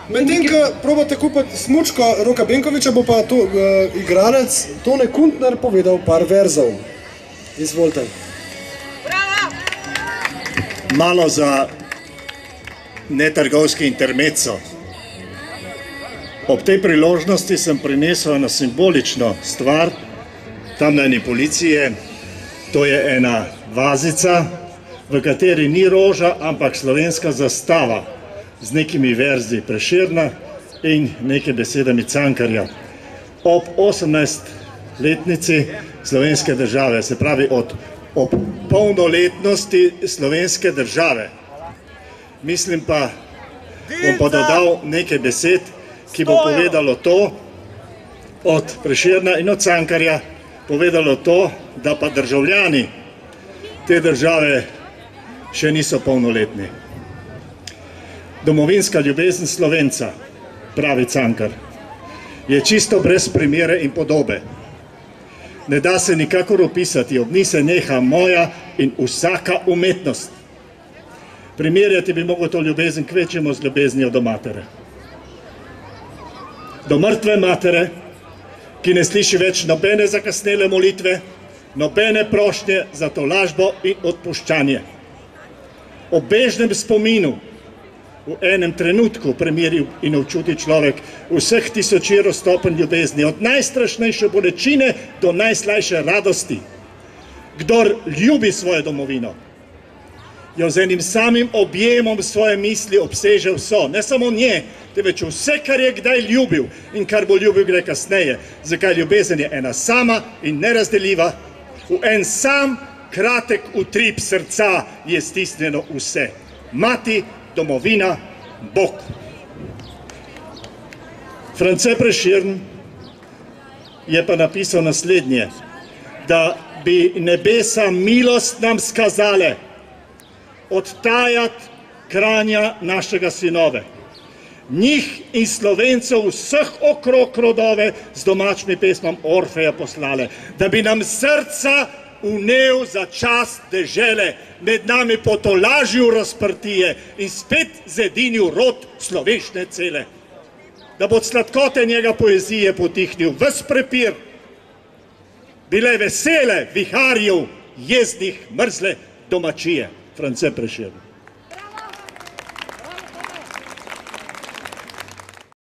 Medtem, ko probate kupiti smučko Roka Benkoviča, bo pa to igralec Tone Kuntner povedal par verzov. Izvolite. Malo za netrgovski intermezzo. Ob tej priložnosti sem prinesel eno simbolično stvar, tam na eni policije. To je ena vazica, v kateri ni roža, ampak slovenska zastava z nekimi verzi Prešerna in nekaj besedami Cankarja. Ob 18-letnici slovenske države, se pravi ob polnoletnosti slovenske države. Mislim pa, bom pa dodal nekaj besed, ki bo povedalo to, od Prešerna in od Cankarja, povedalo to, da pa državljani te države še niso polnoletni. Domovinska ljubezen Slovenca, pravi Cankar, je čisto brez primere in podobe. Ne da se nikakor opisati, ob njih se neha moja in vsaka umetnost. Primerjati bi mogel to ljubezen kvečjemu z ljubeznijo do matere. Do mrtve matere, ki ne sliši več nobene zakasnele molitve, nobene prošnje za tolažbo in odpuščanje. Ob bežnem spominu, v enem trenutku premiril in občuti človek vseh tisočero stopenj ljubezni, od najstrašnejše bolečine do najslajše radosti. Kdor ljubi svojo domovino, jo z enim samim objemom svoje misli obseže vso, ne samo nje, temveč vse, kar je kdaj ljubil in kar bo ljubil gre kasneje, zakaj ljubezen je ena sama in nerazdeljiva, v en sam kratek utrip srca je stisnjeno vse. Mati, domovina, Bog. France Prešern je pa napisal naslednje, da bi nebesa milost nam skazale odtajat Kranja našega sinove. Njih in Slovencev vseh okrog rodove z domačimi pesmam Orfeja poslale, da bi nam srca vnel za čast dežele, med nami potolažil razprtije in spet zedinil rod slovešne cele. Da bo od sladkote njega poezije potihnil ves prepir, bile vesele viharjev, jezdnih, mrzle domačije. France Prešern.